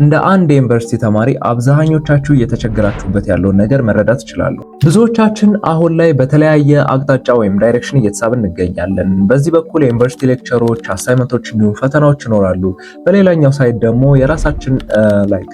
እንደ አንድ የዩኒቨርሲቲ ተማሪ አብዛኞቻችሁ እየተቸገራችሁበት ያለውን ነገር መረዳት ይችላሉ። ብዙዎቻችን አሁን ላይ በተለያየ አቅጣጫ ወይም ዳይሬክሽን እየተሳብን እንገኛለን። በዚህ በኩል የዩኒቨርሲቲ ሌክቸሮች፣ አሳይመንቶች እንዲሁም ፈተናዎች ይኖራሉ። በሌላኛው ሳይድ ደግሞ የራሳችን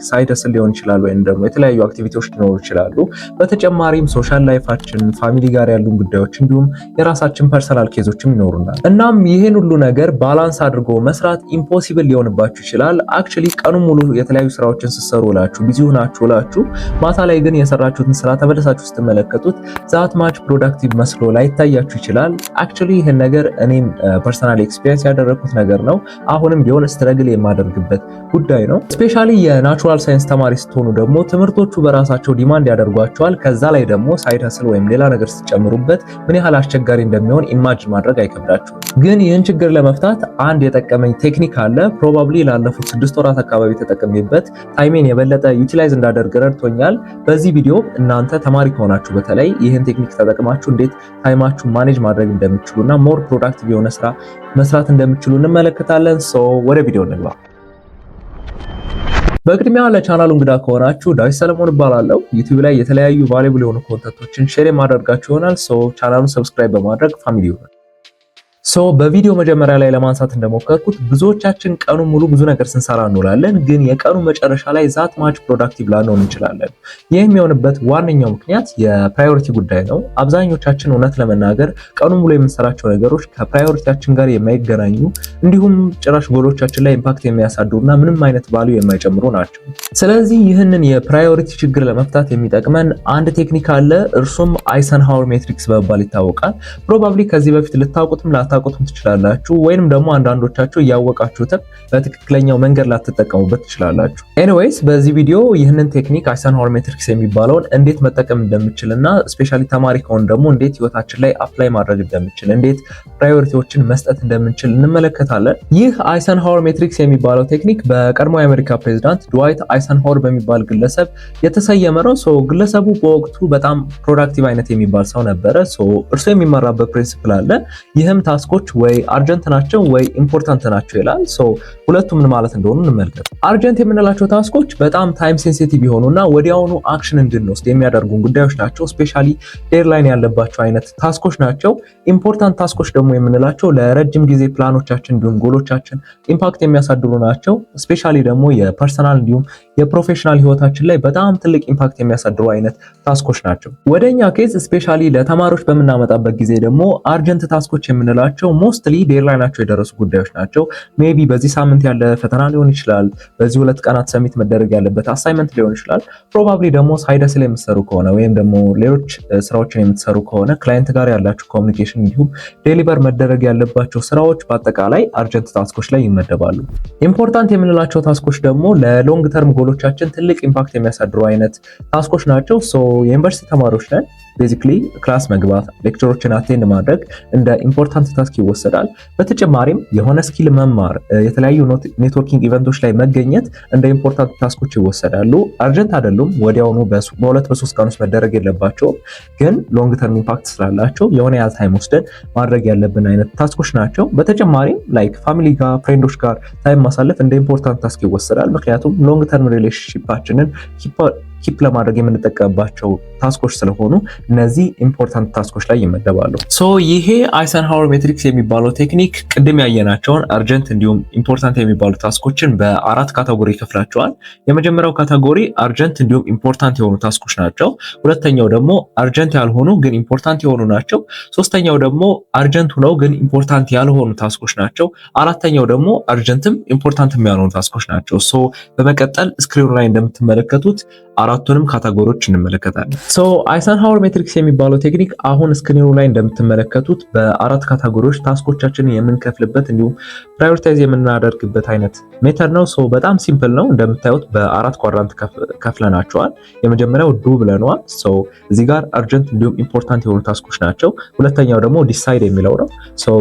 ሳይድ ህስል ሊሆን ይችላል ወይም ደግሞ የተለያዩ አክቲቪቲዎች ሊኖሩ ይችላሉ። በተጨማሪም ሶሻል ላይፋችን፣ ፋሚሊ ጋር ያሉን ጉዳዮች እንዲሁም የራሳችን ፐርሰናል ኬዞችም ይኖሩናል። እናም ይህን ሁሉ ነገር ባላንስ አድርጎ መስራት ኢምፖሲብል ሊሆንባችሁ ይችላል። አክቹሊ ቀኑ ሙሉ የተለያዩ ስራዎችን ስትሰሩ ውላችሁ ቢዚ ሆናችሁ ውላችሁ ማታ ላይ ግን የሰራችሁትን ስራ ተመልሳችሁ ስትመለከቱት ዛት ማች ፕሮዳክቲቭ መስሎ ላይታያችሁ ይችላል። አክቹሊ ይሄን ነገር እኔም ፐርሰናል ኤክስፒሪየንስ ያደረኩት ነገር ነው። አሁንም ቢሆን ስትረግል የማደርግበት ጉዳይ ነው። ስፔሻሊ የናቹራል ሳይንስ ተማሪ ስትሆኑ ደግሞ ትምህርቶቹ በራሳቸው ዲማንድ ያደርጓቸዋል። ከዛ ላይ ደግሞ ሳይድ ሀስል ወይም ሌላ ነገር ስትጨምሩበት ምን ያህል አስቸጋሪ እንደሚሆን ኢማጅን ማድረግ አይከብዳችሁም። ግን ይህን ችግር ለመፍታት አንድ የጠቀመኝ ቴክኒክ አለ። ፕሮባብሊ ላለፉት 6 ወራት አካባቢ ተጠቅሜበት ታይሜን የበለጠ ዩቲላይዝ እንዳደርግ ረድቶኛል። በዚህ ቪዲዮ እናንተ ተማሪ ከሆናችሁ በተለይ ይህን ቴክኒክ ተጠቅማችሁ እንዴት ታይማችሁ ማኔጅ ማድረግ እንደምትችሉና ሞር ፕሮዳክቲቭ የሆነ ስራ መስራት እንደምትችሉ እንመለከታለን። ወደ ቪዲዮ እንግባ። በቅድሚያ ለቻናሉ እንግዳ ከሆናችሁ ዳዊት ሰለሞን እባላለሁ። ዩቲዩብ ላይ የተለያዩ ቫልዩብል የሆኑ ኮንተንቶችን ሼር የማደርጋችሁ ይሆናል። ቻናሉን ሰብስክራይብ በማድረግ ፋሚሊ ይሁኑ። በቪዲዮ መጀመሪያ ላይ ለማንሳት እንደሞከርኩት ብዙዎቻችን ቀኑ ሙሉ ብዙ ነገር ስንሰራ እንውላለን፣ ግን የቀኑ መጨረሻ ላይ ዛት ማች ፕሮዳክቲቭ ላንሆን እንችላለን። ይህ የሚሆንበት ዋነኛው ምክንያት የፕራዮሪቲ ጉዳይ ነው። አብዛኞቻችን እውነት ለመናገር ቀኑ ሙሉ የምንሰራቸው ነገሮች ከፕራዮሪቲያችን ጋር የማይገናኙ እንዲሁም ጭራሽ ጎሎቻችን ላይ ኢምፓክት የሚያሳድሩና ምንም አይነት ቫልዩ የማይጨምሩ ናቸው። ስለዚህ ይህንን የፕራዮሪቲ ችግር ለመፍታት የሚጠቅመን አንድ ቴክኒክ አለ። እርሱም አይሰንሃወር ሜትሪክስ በመባል ይታወቃል። ፕሮባብሊ ከዚህ በፊት ልታውቁትም ላታውቁትም ትችላላችሁ፣ ወይንም ደግሞ አንዳንዶቻችሁ እያወቃችሁትም በትክክለኛው መንገድ ላትጠቀሙበት ትችላላችሁ። ኤኒዌይስ በዚህ ቪዲዮ ይህንን ቴክኒክ አይሰንሃወር ሜትሪክስ የሚባለውን እንዴት መጠቀም እንደምችልና ስፔሻሊ ተማሪ ከሆነ ደግሞ እንዴት ህይወታችን ላይ አፕላይ ማድረግ እንደምችል፣ እንዴት ፕራዮሪቲዎችን መስጠት እንደምንችል እንመለከታለን። ይህ አይሰንሃወር ሜትሪክስ የሚባለው ቴክኒክ በቀድሞ የአሜሪካ ፕሬዝዳንት ድዋይት አይሰንሃወር በሚባል ግለሰብ የተሰየመ ነው። ግለሰቡ በወቅቱ በጣም ፕሮዳክቲቭ አይነት የሚባል ሰው ነበረ። እርሱ የሚመራበት ፕሪንሲፕል አለ። ይህም ታስኮች ወይ አርጀንት ናቸው ወይ ኢምፖርታንት ናቸው ይላል። ሁለቱ ምን ማለት እንደሆኑ እንመልከት። አርጀንት የምንላቸው ታስኮች በጣም ታይም ሴንሲቲቭ የሆኑና ወዲያውኑ አክሽን እንድንወስድ የሚያደርጉን ጉዳዮች ናቸው። ስፔሻሊ ዴድላይን ያለባቸው አይነት ታስኮች ናቸው። ኢምፖርታንት ታስኮች ደግሞ የምንላቸው ለረጅም ጊዜ ፕላኖቻችን እንዲሁም ጎሎቻችን ኢምፓክት የሚያሳድሩ ናቸው። ስፔሻሊ ደግሞ የፐርሰናል እንዲሁም የፕሮፌሽናል ህይወታችን ላይ በጣም ትልቅ ኢምፓክት የሚያሳድሩ አይነት ታስኮች ናቸው። ወደኛ ኬዝ ስፔሻሊ ለተማሪዎች በምናመጣበት ጊዜ ደግሞ አርጀንት ታስኮች የምንላቸው ሞስትሊ ዴድላይናቸው የደረሱ ጉዳዮች ናቸው። ሜቢ በዚህ ሳምንት ያለ ፈተና ሊሆን ይችላል። በዚህ 2 ቀናት ሰሚት መደረግ ያለበት አሳይመንት ሊሆን ይችላል። ፕሮባብሊ ደግሞ ሳይድ ሀስል የምትሰሩ ከሆነ ወይም ደግሞ ሌሎች ስራዎችን የምትሰሩ ከሆነ ክላይንት ጋር ያላችሁ ኮሚኒኬሽን እንዲሁም ዴሊቨር መደረግ ያለባቸው ስራዎች በአጠቃላይ አርጀንት ታስኮች ላይ ይመደባሉ። ኢምፖርታንት የምንላቸው ታስኮች ደግሞ ለሎንግ ተርም ጎሎቻችን ትልቅ ኢምፓክት የሚያሳድሩ አይነት ታስኮች ናቸው። የዩኒቨርሲቲ ተማሪዎች ነን። ቤዚክሊ ክላስ መግባት፣ ሌክቸሮችን አቴንድ ማድረግ እንደ ኢምፖርታንት ታስክ ይወሰዳል። በተጨማሪም የሆነ ስኪል መማር፣ የተለያዩ ኔትወርኪንግ ኢቨንቶች ላይ መገኘት እንደ ኢምፖርታንት ታስኮች ይወሰዳሉ። አርጀንት አይደሉም፣ ወዲያውኑ በ2 በ3 ቀን ውስጥ መደረግ የለባቸውም። ግን ሎንግ ተርም ኢምፓክት ስላላቸው የሆነ ያህል ታይም ወስደን ማድረግ ያለብን አይነት ታስኮች ናቸው። በተጨማሪም ፋሚሊ ጋር ፍሬንዶች ጋር ታይም ማሳለፍ እንደ ኢምፖርታንት ታስክ ይወሰዳል። ምክንያቱም ሎንግ ተርም ሪሌሽንሺፓችንን ኪፕ ለማድረግ የምንጠቀምባቸው ታስኮች ስለሆኑ እነዚህ ኢምፖርታንት ታስኮች ላይ ይመደባሉ። ይሄ አይሰንሃወር ሜትሪክስ የሚባለው ቴክኒክ ቅድም ያየናቸውን አርጀንት እንዲሁም ኢምፖርታንት የሚባሉ ታስኮችን በ4 ካቴጎሪ ይከፍላቸዋል። የመጀመሪያው ካቴጎሪ አርጀንት እንዲሁም ኢምፖርታንት የሆኑ ታስኮች ናቸው። ሁለተኛው ደግሞ አርጀንት ያልሆኑ ግን ኢምፖርታንት የሆኑ ናቸው። ሶስተኛው ደግሞ አርጀንት ሆነው ግን ኢምፖርታንት ያልሆኑ ታስኮች ናቸው። አራተኛው ደግሞ አርጀንትም ኢምፖርታንትም ያልሆኑ ታስኮች ናቸው። በመቀጠል ስክሪኑ ላይ እንደምትመለከቱት አራቱንም ካቴጎሪዎች እንመለከታለን። አይሰንሃወር ሜትሪክስ የሚባለው ቴክኒክ አሁን ስክሪኑ ላይ እንደምትመለከቱት በ4 ካቴጎሪዎች ታስኮቻችንን የምንከፍልበት እንዲሁም ፕራዮሪታይዝ የምናደርግበት አይነት ሜተድ ነው። በጣም ሲምፕል ነው። እንደምታዩት በ4 ኳድራንት ከፍለናቸዋል። የመጀመሪያው ዱ ብለነዋል። እዚህ ጋር አርጀንት እንዲሁም ኢምፖርታንት የሆኑ ታስኮች ናቸው። ሁለተኛው ደግሞ ዲሳይድ የሚለው ነው።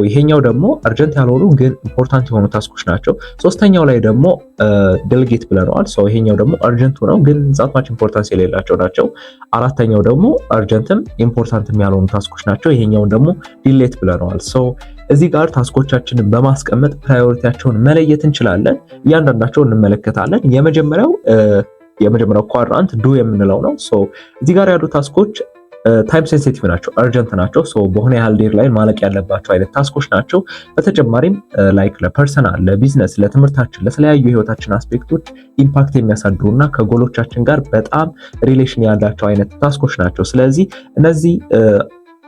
ይሄኛው ደግሞ አርጀንት ያልሆኑ ግን ኢምፖርታንት የሆኑ ታስኮች ናቸው። ሶስተኛው ላይ ደግሞ ዴሊጌት ብለነዋል። ይሄኛው ደግሞ አርጀንት ነው ግን ዛት ማች ኢምፖርታንስ የሌላቸው ናቸው። አራተኛው ደግሞ አርጀንትም ኢምፖርታንትም ያልሆኑ ታስኮች ናቸው። ይሄኛውን ደግሞ ዲሌት ብለነዋል። ሶ እዚህ ጋር ታስኮቻችንን በማስቀመጥ ፕራዮሪቲያቸውን መለየት እንችላለን። እያንዳንዳቸው እንመለከታለን። የመጀመሪያው ኳድራንት ዱ የምንለው ነው። ሶ እዚህ ጋር ያሉ ታስኮች ታይም ሴንሲቲቭ ናቸው፣ አርጀንት ናቸው። ሶ በሆነ ያህል ዴድላይን ማለቅ ያለባቸው አይነት ታስኮች ናቸው። በተጨማሪም ላይክ ለፐርሰናል፣ ለቢዝነስ፣ ለትምህርታችን፣ ለተለያዩ የህይወታችን አስፔክቶች ኢምፓክት የሚያሳድሩና ከጎሎቻችን ጋር በጣም ሪሌሽን ያላቸው አይነት ታስኮች ናቸው። ስለዚህ እነዚህ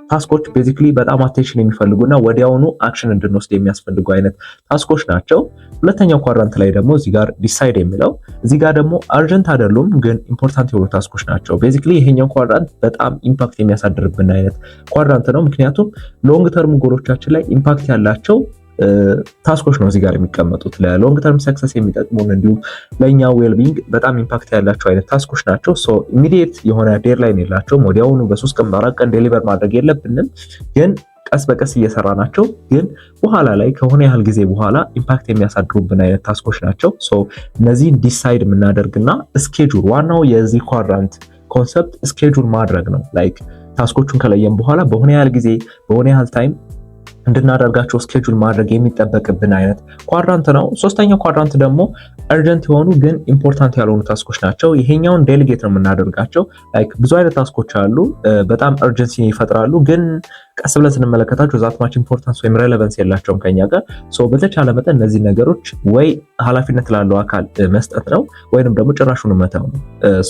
ታስኮች ቤዚክሊ በጣም አቴንሽን የሚፈልጉና ወዲያውኑ አክሽን እንድንወስድ የሚያስፈልጉ አይነት ታስኮች ናቸው። ሁለተኛው ኳድራንት ላይ ደግሞ እዚህ ጋር ዲሳይድ የሚለው እዚህ ጋር ደግሞ አርጀንት አይደሉም ግን ኢምፖርታንት የሆኑ ታስኮች ናቸው። ቤዚክሊ ይሄኛው ኳድራንት በጣም ኢምፓክት የሚያሳድርብን አይነት ኳድራንት ነው። ምክንያቱም ሎንግ ተርም ጎሎቻችን ላይ ኢምፓክት ያላቸው ታስኮች ነው እዚህ ጋር የሚቀመጡት። ለሎንግ ተርም ሰክሰስ የሚጠቅሙን እንዲሁም ለእኛ ዌልቢንግ በጣም ኢምፓክት ያላቸው አይነት ታስኮች ናቸው። ሶ ኢሚዲየት የሆነ ዴድላይን የላቸውም። ወዲያውኑ በ3 ቀን በ4 ቀን ዴሊቨር ማድረግ የለብንም፣ ግን ቀስ በቀስ እየሰራ ናቸው። ግን በኋላ ላይ ከሆነ ያህል ጊዜ በኋላ ኢምፓክት የሚያሳድሩብን አይነት ታስኮች ናቸው። ሶ እነዚህ ዲሳይድ የምናደርግና ስኬጁል፣ ዋናው የዚህ ኳድራንት ኮንሰፕት ስኬጁል ማድረግ ነው። ላይክ ታስኮቹን ከለየን በኋላ በሆነ ያህል ጊዜ በሆነ ያህል ታይም እንድናደርጋቸው ስኬጁል ማድረግ የሚጠበቅብን አይነት ኳድራንት ነው። ሶስተኛው ኳድራንት ደግሞ አርጀንት የሆኑ ግን ኢምፖርታንት ያልሆኑ ታስኮች ናቸው። ይሄኛውን ዴሊጌት ነው የምናደርጋቸው። ላይክ ብዙ አይነት ታስኮች አሉ በጣም አርጀንሲ ይፈጥራሉ፣ ግን ቀስ ብለን ስንመለከታቸው ዛት ማች ኢምፖርታንስ ወይም ሬሌቫንስ የላቸውም ከኛ ጋር። ሶ በተቻለ መጠን እነዚህ ነገሮች ወይ ኃላፊነት ላለው አካል መስጠት ነው ወይንም ደግሞ ጭራሹን መተው ነው።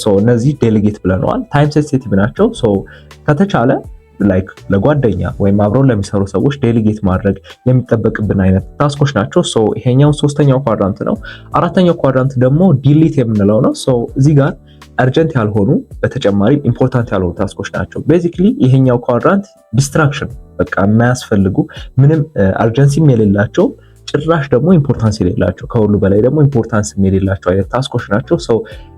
ሶ እነዚህ ዴሊጌት ብለነዋል። ታይም ሴንሲቲቭ ናቸው። ሶ ከተቻለ ላይክ ለጓደኛ ወይም አብረውን ለሚሰሩ ሰዎች ዴሊጌት ማድረግ የሚጠበቅብን አይነት ታስኮች ናቸው። ሶ ይሄኛው ሶስተኛው ኳድራንት ነው። አራተኛው ኳድራንት ደግሞ ዲሊት የምንለው ነው። ሶ እዚህ ጋር አርጀንት ያልሆኑ በተጨማሪም ኢምፖርታንት ያልሆኑ ታስኮች ናቸው። ቤዚክሊ ይሄኛው ኳድራንት ዲስትራክሽን፣ በቃ የማያስፈልጉ ምንም አርጀንሲም የሌላቸው ጭራሽ ደግሞ ኢምፖርታንስ የሌላቸው ከሁሉ በላይ ደግሞ ኢምፖርታንስ የሌላቸው አይነት ታስኮች ናቸው። ሶ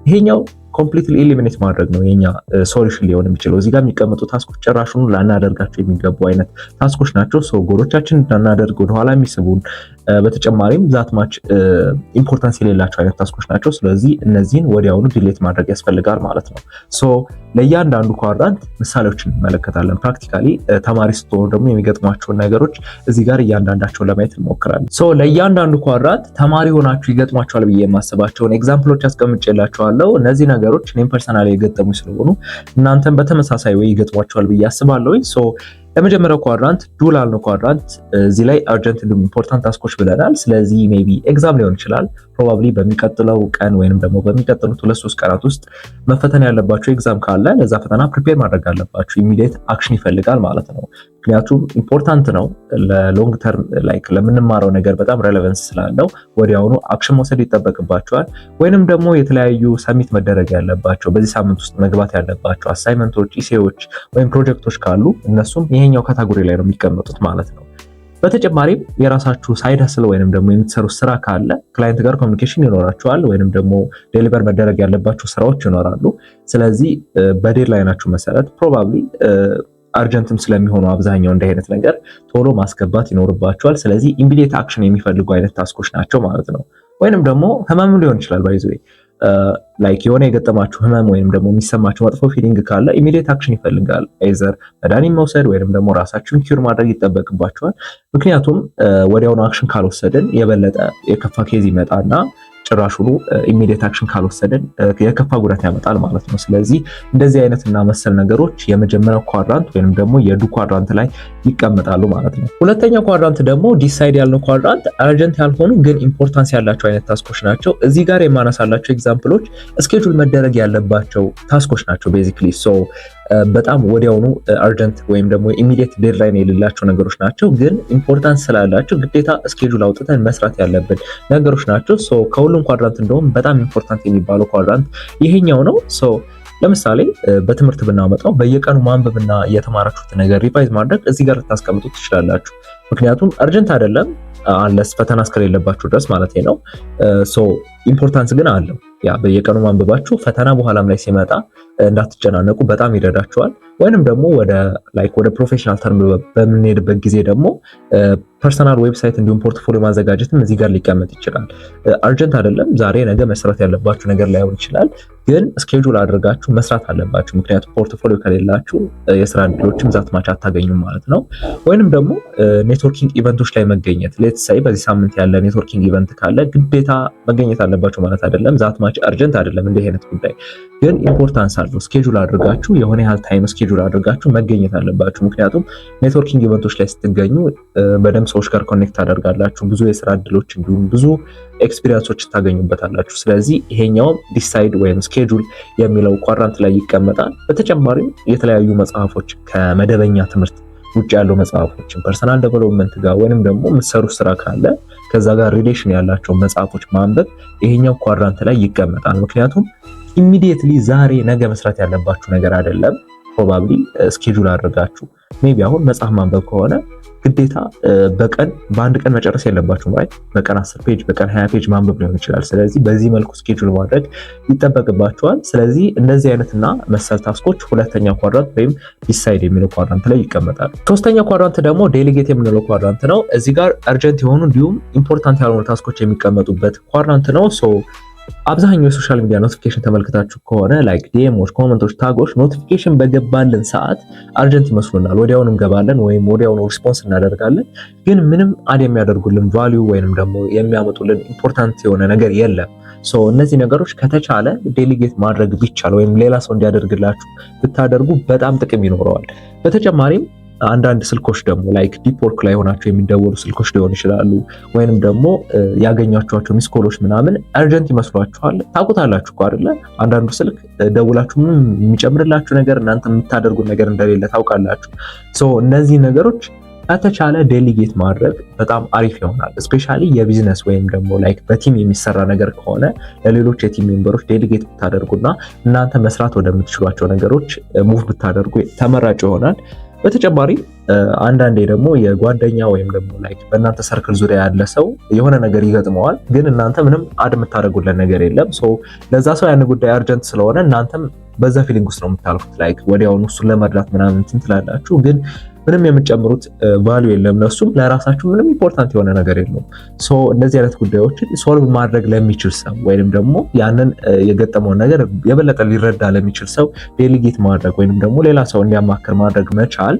ይሄኛው ኮምፕሊትሊ ኤሊሚኔት ማድረግ ነው የኛ ሶሉሽን ሊሆን የሚችለው። እዚህ ጋር የሚቀመጡ ታስኮች ጭራሹን ላናደርጋቸው የሚገቡ አይነት ታስኮች ናቸው። ሶ ጎሎቻችን እንዳናደርግ ወደኋላ የሚስቡን በተጨማሪም ዛት ማች ኢምፖርታንስ የሌላቸው አይነት ታስኮች ናቸው። ስለዚህ እነዚህን ወዲያውኑ ዲሌት ማድረግ ያስፈልጋል ማለት ነው። ሶ ለእያንዳንዱ ኳድራንት ምሳሌዎችን እንመለከታለን። ፕራክቲካሊ ተማሪ ስትሆኑ ደግሞ የሚገጥሟቸውን ነገሮች እዚህ ጋር እያንዳንዳቸውን ለማየት እንሞክራለን። ሶ ለእያንዳንዱ ኳድራንት ተማሪ ሆናችሁ ይገጥሟቸዋል ብዬ የማስባቸውን ኤግዛምፕሎች አስቀምጬላችኋለሁ። እነዚህ ነገሮች እኔም ፐርሰናሊ የገጠሙ ስለሆኑ እናንተም በተመሳሳይ ወይ ይገጥሟቸዋል ብዬ አስባለሁ። ሶ ለመጀመሪያው ኳድራንት ዱ ላልነው ኳድራንት እዚህ ላይ አርጀንት እንዲሁም ኢምፖርታንት ታስኮች ብለናል። ስለዚህ ሜቢ ኤግዛም ሊሆን ይችላል ፕሮባብሊ በሚቀጥለው ቀን ወይንም ደግሞ በሚቀጥሉት 2-3 ቀናት ውስጥ መፈተን ያለባችሁ ኤግዛም ካለ ለዛ ፈተና ፕሪፔር ማድረግ አለባችሁ። ኢሚዲየት አክሽን ይፈልጋል ማለት ነው። ምክንያቱም ኢምፖርታንት ነው፣ ለሎንግ ተርም ላይክ ለምንማረው ነገር በጣም ሬሌቫንስ ስላለው ወዲያውኑ አክሽን መውሰድ ይጠበቅባቸዋል። ወይንም ደግሞ የተለያዩ ሰሚት መደረግ ያለባቸው በዚህ ሳምንት ውስጥ መግባት ያለባቸው አሳይመንቶች፣ ኢሴዎች ወይም ፕሮጀክቶች ካሉ እነሱም ይሄኛው ካታጎሪ ላይ ነው የሚቀመጡት ማለት ነው። በተጨማሪም የራሳችሁ ሳይድ ሀስል ወይንም ደግሞ የምትሰሩት ስራ ካለ ክላይንት ጋር ኮሚኒኬሽን ይኖራችኋል፣ ወይንም ደግሞ ዴሊቨር መደረግ ያለባቸው ስራዎች ይኖራሉ። ስለዚህ በዴድላይናችሁ መሰረት ፕሮባብሊ አርጀንትም ስለሚሆኑ አብዛኛው እንደ አይነት ነገር ቶሎ ማስገባት ይኖርባችኋል። ስለዚህ ኢሚዲየት አክሽን የሚፈልጉ አይነት ታስኮች ናቸው ማለት ነው። ወይንም ደግሞ ህመም ሊሆን ይችላል ባይዘ ላይክ የሆነ የገጠማችሁ ህመም ወይንም ደግሞ የሚሰማችሁ መጥፎ ፊሊንግ ካለ ኢሚዲየት አክሽን ይፈልጋል። አይዘር መድኃኒት መውሰድ ወይንም ደግሞ ራሳችሁን ኪውር ማድረግ ይጠበቅባችኋል። ምክንያቱም ወዲያውኑ አክሽን ካልወሰድን የበለጠ የከፋ ኬዝ ይመጣና ጭራሹኑ ኢሚዲየት አክሽን ካልወሰድን የከፋ ጉዳት ያመጣል ማለት ነው። ስለዚህ እንደዚህ አይነትና መሰል ነገሮች የመጀመሪያው ኳድራንት ወይንም ደግሞ የዱ ኳድራንት ላይ ይቀመጣሉ ማለት ነው። ሁለተኛው ኳድራንት ደግሞ ዲሳይድ ያልነው ኳድራንት አርጀንት ያልሆኑ ግን ኢምፖርታንስ ያላቸው አይነት ታስኮች ናቸው። እዚህ ጋር የማነሳላቸው ኤግዛምፕሎች ስኬጁል መደረግ ያለባቸው ታስኮች ናቸው ቤዚክሊ። ሶ በጣም ወዲያውኑ አርጀንት ወይም ደግሞ ኢሚዲየት ዴድላይን የሌላቸው ነገሮች ናቸው፣ ግን ኢምፖርታንስ ስላላቸው ግዴታ ስኬጁል አውጥተን መስራት ያለብን ነገሮች ናቸው። ሶ ከሁሉም ኳድራንት እንደውም በጣም ኢምፖርታንት የሚባለው ኳድራንት ይሄኛው ነው። ሶ ለምሳሌ በትምህርት ብናመጣው በየቀኑ ማንበብና የተማራችሁት ነገር ሪቫይዝ ማድረግ እዚህ ጋር ልታስቀምጡት ትችላላችሁ። ምክንያቱም አርጀንት አይደለም አንለስ ፈተና እስከሌለባችሁ ድረስ ማለት ነው። ሶ ኢምፖርታንስ ግን አለው። ያ በየቀኑ ማንበባችሁ ፈተና በኋላም ላይ ሲመጣ እንዳትጨናነቁ በጣም ይረዳችኋል። ወይንም ደግሞ ወደ ፕሮፌሽናል ተርም በምንሄድበት ጊዜ ደግሞ ፐርሰናል ዌብሳይት እንዲሁም ፖርትፎሊዮ ማዘጋጀትም እዚህ ጋር ሊቀመጥ ይችላል። አርጀንት አይደለም፣ ዛሬ ነገ መስራት ያለባችሁ ነገር ላይሆን ይችላል፣ ግን ስኬጁል አድርጋችሁ መስራት አለባችሁ። ምክንያቱም ፖርትፎሊዮ ከሌላችሁ የስራ እድሎችም ዛት ማች አታገኙም ማለት ነው። ወይንም ደግሞ ኔትወርኪንግ ኢቨንቶች ላይ መገኘት፣ ሌትስ ሳይ በዚህ ሳምንት ያለ ኔትወርኪንግ ኢቨንት ካለ ግዴታ መገኘት አለባችሁ ማለት አይደለም። ዛት ማች አርጀንት አይደለም እንዲህ አይነት ጉዳይ፣ ግን ኢምፖርታንስ አለው። ስኬጁል አድርጋችሁ የሆነ ያህል ታይም ስኬጁል አድርጋችሁ መገኘት አለባችሁ። ምክንያቱም ኔትወርኪንግ ኢቨንቶች ላይ ስትገኙ በደንብ ሰዎች ጋር ኮኔክት ታደርጋላችሁ፣ ብዙ የስራ እድሎች እንዲሁም ብዙ ኤክስፒሪየንሶች ታገኙበታላችሁ። ስለዚህ ይሄኛውም ዲሳይድ ወይም ስኬጁል የሚለው ኳድራንት ላይ ይቀመጣል። በተጨማሪም የተለያዩ መጽሐፎች ከመደበኛ ትምህርት ውጭ ያሉ መጽሐፎችን ፐርሰናል ዴቨሎፕመንት ጋር ወይንም ደግሞ የምትሰሩት ስራ ካለ ከዛ ጋር ሪሌሽን ያላቸው መጽሐፎች ማንበብ ይሄኛው ኳድራንት ላይ ይቀመጣል። ምክንያቱም ኢሚዲየትሊ ዛሬ ነገ መስራት ያለባችሁ ነገር አይደለም። ፕሮባብሊ ስኬጁል አድርጋችሁ ሜቢ አሁን መጽሐፍ ማንበብ ከሆነ ግዴታ በአንድ ቀን መጨረስ የለባችሁም ራይት። በቀን 10 ፔጅ በቀን 20 ፔጅ ማንበብ ሊሆን ይችላል። ስለዚህ በዚህ መልኩ ስኬጁል ማድረግ ይጠበቅባችኋል። ስለዚህ እንደዚህ አይነትና መሰል ታስኮች ሁለተኛ ኳድራንት ወይም ዲሳይድ የሚለው ኳድራንት ላይ ይቀመጣል። ሶስተኛ ኳድራንት ደግሞ ዴሊጌት የምንለው ኳድራንት ነው። እዚህ ጋር አርጀንት የሆኑ እንዲሁም ኢምፖርታንት ያልሆኑ ታስኮች የሚቀመጡበት ኳድራንት ነው። አብዛኛው የሶሻል ሚዲያ ኖቲፊኬሽን ተመልክታችሁ ከሆነ ላይክ ዲኤሞች፣ ኮመንቶች፣ ታጎች ኖቲፊኬሽን በገባልን ሰዓት አርጀንት ይመስሉናል። ወዲያውኑ እንገባለን ወይም ወዲያውኑ ሪስፖንስ እናደርጋለን። ግን ምንም አድ የሚያደርጉልን ቫልዩ ወይንም ደግሞ የሚያመጡልን ኢምፖርታንት የሆነ ነገር የለም። እነዚህ ነገሮች ከተቻለ ዴሊጌት ማድረግ ቢቻል ወይም ሌላ ሰው እንዲያደርግላችሁ ብታደርጉ በጣም ጥቅም ይኖረዋል። በተጨማሪም አንዳንድ ስልኮች ደግሞ ላይክ ዲፕ ወርክ ላይ ሆናቸው የሚደወሉ ስልኮች ሊሆን ይችላሉ። ወይንም ደግሞ ያገኛችኋቸው ሚስኮሎች ምናምን አርጀንት ይመስሏችኋል። ታውቁታላችሁ እኮ አይደለ? አንዳንዱ ስልክ ደውላችሁ ምንም የሚጨምርላችሁ ነገር እናንተ የምታደርጉት ነገር እንደሌለ ታውቃላችሁ። እነዚህ ነገሮች ከተቻለ ዴሊጌት ማድረግ በጣም አሪፍ ይሆናል። ስፔሻሊ የቢዝነስ ወይም ደግሞ ላይክ በቲም የሚሰራ ነገር ከሆነ ለሌሎች የቲም ሜምበሮች ዴሊጌት ብታደርጉና እናንተ መስራት ወደምትችሏቸው ነገሮች ሙቭ ብታደርጉ ተመራጭ ይሆናል። በተጨማሪ አንዳንዴ ደግሞ የጓደኛ ወይም ደግሞ ላይክ በእናንተ ሰርክል ዙሪያ ያለ ሰው የሆነ ነገር ይገጥመዋል፣ ግን እናንተ ምንም አድ የምታደርጉለት ነገር የለም። ለዛ ሰው ያን ጉዳይ አርጀንት ስለሆነ እናንተም በዛ ፊሊንግ ውስጥ ነው የምታልፉት። ላይክ ወዲያውኑ እሱን ለመርዳት ምናምን እንትን ትላላችሁ፣ ግን ምንም የምትጨምሩት ቫልዩ የለም። ለሱም ለራሳችሁ ምንም ኢምፖርታንት የሆነ ነገር የለውም። እንደዚህ አይነት ጉዳዮችን ሶልቭ ማድረግ ለሚችል ሰው ወይንም ደግሞ ያንን የገጠመውን ነገር የበለጠ ሊረዳ ለሚችል ሰው ዴሊጌት ማድረግ ወይንም ደግሞ ሌላ ሰው እንዲያማክር ማድረግ መቻል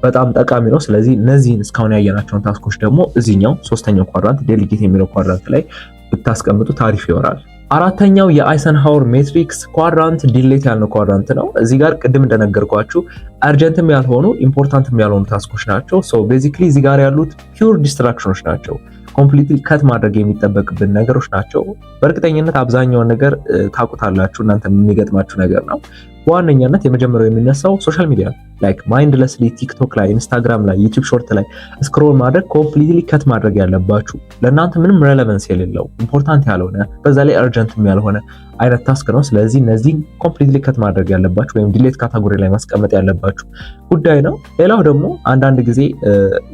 በጣም ጠቃሚ ነው። ስለዚህ እነዚህን እስካሁን ያየናቸውን ታስኮች ደግሞ እዚህኛው ሶስተኛው ኳድራንት ዴሊጌት የሚለው ኳድራንት ላይ ብታስቀምጡ ታሪፍ ይሆናል። አራተኛው የአይሰንሃወር ሜትሪክስ ኳድራንት ዲሌት ያልነው ኳድራንት ነው። እዚህ ጋር ቅድም እንደነገርኳችሁ አርጀንትም ያልሆኑ ኢምፖርታንትም ያልሆኑ ታስኮች ናቸው። ቤዚክሊ እዚህ ጋር ያሉት ፒውር ዲስትራክሽኖች ናቸው። ኮምፕሊትሊ ከት ማድረግ የሚጠበቅብን ነገሮች ናቸው። በእርግጠኝነት አብዛኛውን ነገር ታውቁታላችሁ፣ እናንተ የሚገጥማችሁ ነገር ነው። በዋነኛነት የመጀመሪያው የሚነሳው ሶሻል ሚዲያ ላይክ ማይንድለስሊ ቲክቶክ ላይ፣ ኢንስታግራም ላይ፣ ዩቲዩብ ሾርት ላይ ስክሮል ማድረግ ኮምፕሊትሊ ከት ማድረግ ያለባችሁ ለእናንተ ምንም ሬሌቫንስ የሌለው ኢምፖርታንት ያልሆነ በዛ ላይ አርጀንትም ያልሆነ አይነት ታስክ ነው። ስለዚህ እነዚህ ኮምፕሊትሊ ከት ማድረግ ያለባችሁ ወይም ዲሌት ካታጎሪ ላይ ማስቀመጥ ያለባችሁ ጉዳይ ነው። ሌላው ደግሞ አንዳንድ ጊዜ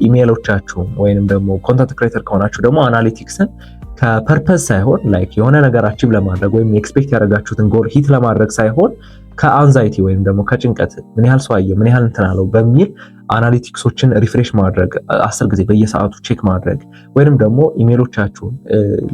ኢሜይሎቻችሁን ወይንም ደግሞ ኮንተንት ክሬተር ከሆናችሁ ደግሞ አናሊቲክስን ከፐርፐዝ ሳይሆን ላይክ የሆነ ነገር አቺቭ ለማድረግ ወይም ኤክስፔክት ያደረጋችሁትን ጎል ሂት ለማድረግ ሳይሆን ከአንዛይቲ ወይም ደግሞ ከጭንቀት ምን ያህል ሰው አየው ምን ያህል እንትን አለው በሚል አናሊቲክሶችን ሪፍሬሽ ማድረግ 10 ጊዜ በየሰዓቱ ቼክ ማድረግ ወይንም ደግሞ ኢሜይሎቻችሁን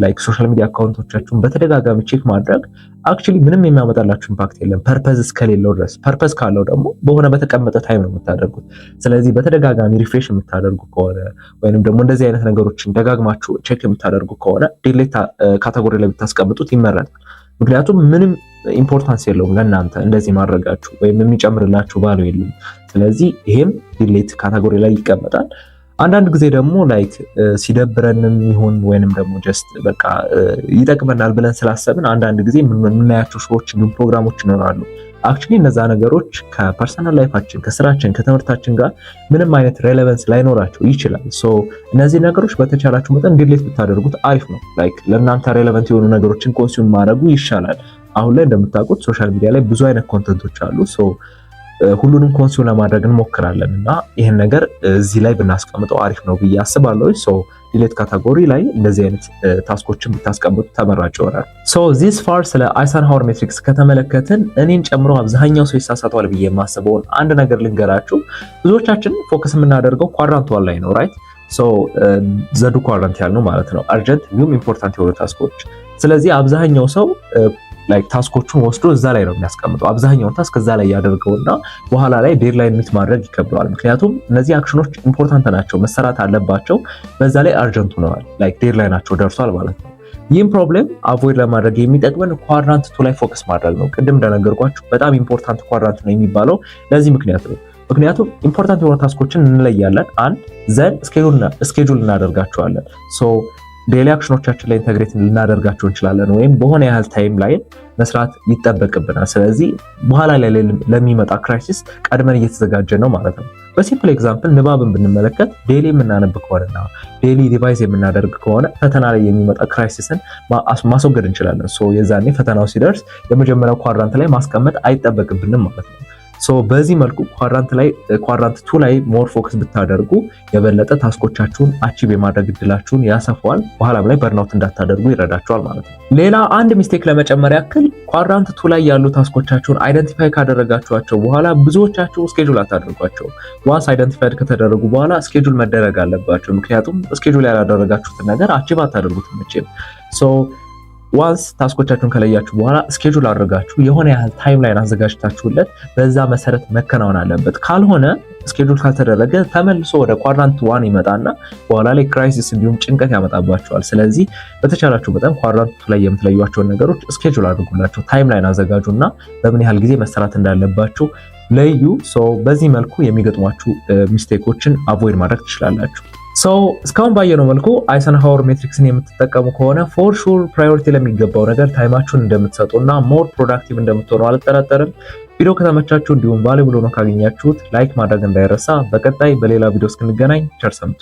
ላይክ ሶሻል ሚዲያ አካውንቶቻችሁን በተደጋጋሚ ቼክ ማድረግ አክቹሊ ምንም የሚያመጣላችሁ ኢምፓክት የለም ፐርፐዝ እስከሌለው ድረስ። ፐርፐዝ ካለው ደግሞ በሆነ በተቀመጠ ታይም ነው የምታደርጉት። ስለዚህ በተደጋጋሚ ሪፍሬሽ የምታደርጉ ከሆነ ወይንም ደግሞ እንደዚህ አይነት ነገሮችን ደጋግማችሁ ቼክ የምታደርጉ ከሆነ ዲሌት ካቴጎሪ ላይ ብታስቀምጡት ይመረጣል። ምክንያቱም ምንም ኢምፖርታንስ የለውም ለእናንተ እንደዚህ ማድረጋችሁ ወይም የሚጨምርላችሁ ቫልዩ የለም። ስለዚህ ይሄም ዲሌት ካቴጎሪ ላይ ይቀመጣል። አንዳንድ ጊዜ ደግሞ ላይክ ሲደብረንም ይሁን ወይንም ደግሞ ጀስት በቃ ይጠቅመናል ብለን ስላሰብን አንዳንድ ጊዜ የምናያቸው ሾዎች እንዲሁም ፕሮግራሞች ይኖራሉ። አክቹሊ እነዛ ነገሮች ከፐርሰናል ላይፋችን ከስራችን ከትምህርታችን ጋር ምንም አይነት ሬሌቫንስ ላይኖራቸው ይችላል። እነዚህ ነገሮች በተቻላችሁ መጠን ዲሌት ብታደርጉት አሪፍ ነው። ላይክ ለእናንተ ሬሌቫንት የሆኑ ነገሮችን ኮንሱም ማድረጉ ይሻላል። አሁን ላይ እንደምታውቁት ሶሻል ሚዲያ ላይ ብዙ አይነት ኮንተንቶች አሉ። ሁሉንም ኮንሱም ለማድረግ እንሞክራለን እና ይሄን ነገር እዚህ ላይ ብናስቀምጠው አሪፍ ነው ብዬ አስባለሁ። ሶ ዲሌት ካታጎሪ ላይ እንደዚህ አይነት ታስኮችን ብታስቀምጡ ተመራጭ ይሆናል። ሶ ዚስ ፋር ስለ አይሰንሃወር ሜትሪክስ ከተመለከትን እኔን ጨምሮ አብዛኛው ሰው ይሳሳተዋል ብዬ የማስበውን አንድ ነገር ልንገራችሁ። ብዙዎቻችን ፎከስ የምናደርገው ኳድራንት 1 ላይ ነው ራይት። ሶ ዘዱ ኳድራንት ያልነው ማለት ነው አርጀንት እንዲሁም ኢምፖርታንት የሆኑ ታስኮች። ስለዚህ አብዛኛው ሰው ላይክ ታስኮቹን ወስዶ እዛ ላይ ነው የሚያስቀምጠው። አብዛኛውን ታስክ እዛ ላይ ያደርገውና በኋላ ላይ ዴድላይን ሚት ማድረግ ይከብደዋል። ምክንያቱም እነዚህ አክሽኖች ኢምፖርታንት ናቸው፣ መሰራት አለባቸው፣ በዛ ላይ አርጀንት ሆነዋል፣ ላይክ ዴድላይናቸው ደርሷል ማለት ነው። ይህም ፕሮብሌም አቮይድ ለማድረግ የሚጠቅመን ኳድራንት 2 ላይ ፎከስ ማድረግ ነው። ቅድም እንደነገርኳችሁ በጣም ኢምፖርታንት ኳድራንት ነው የሚባለው ለዚህ ምክንያት ነው። ምክንያቱም ኢምፖርታንት የሆኑ ታስኮችን እንለያለን፣ አንድ ዘን ስኬጁል እናደርጋቸዋለን። ሶ ዴሊ አክሽኖቻችን ላይ ኢንተግሬት ልናደርጋቸው እንችላለን፣ ወይም በሆነ ያህል ታይም ላይ መስራት ይጠበቅብናል። ስለዚህ በኋላ ላይ ለሚመጣ ክራይሲስ ቀድመን እየተዘጋጀን ነው ማለት ነው። በሲምፕል ኤግዛምፕል ንባብን ብንመለከት ዴሊ የምናነብ ከሆነና ዴሊ ሪቫይዝ የምናደርግ ከሆነ ፈተና ላይ የሚመጣ ክራይሲስን ማስወገድ እንችላለን። ሶ የዛኔ ፈተናው ሲደርስ የመጀመሪያው ኳድራንት ላይ ማስቀመጥ አይጠበቅብንም ማለት ነው። ሶ በዚህ መልኩ ኳድራንት 2 ላይ ሞር ፎከስ ብታደርጉ የበለጠ ታስኮቻችሁን አቺቭ የማድረግ እድላችሁን ያሰፋዋል። በኋላም ላይ በርናውት እንዳታደርጉ ይረዳችኋል ማለት ነው። ሌላ አንድ ሚስቴክ ለመጨመር ያክል ኳድራንት 2 ላይ ያሉ ታስኮቻችሁን አይደንቲፋይ ካደረጋችኋቸው በኋላ ብዙዎቻችሁ ስኬጁል አታደርጓቸው። ዋንስ አይደንቲፋይድ ከተደረጉ በኋላ ስኬጁል መደረግ አለባቸው። ምክንያቱም ስኬጁል ያላደረጋችሁትን ነገር አቺቭ አታደርጉትም መቼም። ሶ ዋንስ ታስኮቻችሁን ከለያችሁ በኋላ ስኬጁል አድርጋችሁ የሆነ ያህል ታይም ላይን አዘጋጅታችሁለት በዛ መሰረት መከናወን አለበት። ካልሆነ ስኬጁል ካልተደረገ ተመልሶ ወደ ኳድራንት 1 ይመጣና በኋላ ላይ ክራይሲስ እንዲሁም ጭንቀት ያመጣባቸዋል። ስለዚህ በተቻላችሁ በጣም ኳድራንት 2 ላይ የምትለዩዋቸውን ነገሮች ስኬጁል አድርጉላቸው፣ ታይም ላይን አዘጋጁና በምን ያህል ጊዜ መሰራት እንዳለባችሁ ለዩ። ሶ በዚህ መልኩ የሚገጥሟችሁ ሚስቴኮችን አቮይድ ማድረግ ትችላላችሁ። እስካሁን ባየነው መልኩ አይሰንሃወር ሜትሪክስን የምትጠቀሙ ከሆነ ፎር ሹር ፕራዮሪቲ ለሚገባው ነገር ታይማችሁን እንደምትሰጡና ሞር ፕሮዳክቲቭ እንደምትሆኑ አልጠራጠርም። ቪዲዮ ከተመቻችሁ እንዲሁም ቫልዩብል ሆኖ ካገኛችሁት ላይክ ማድረግ እንዳይረሳ። በቀጣይ በሌላ ቪዲዮ እስክንገናኝ ቸር ሰንብቱ።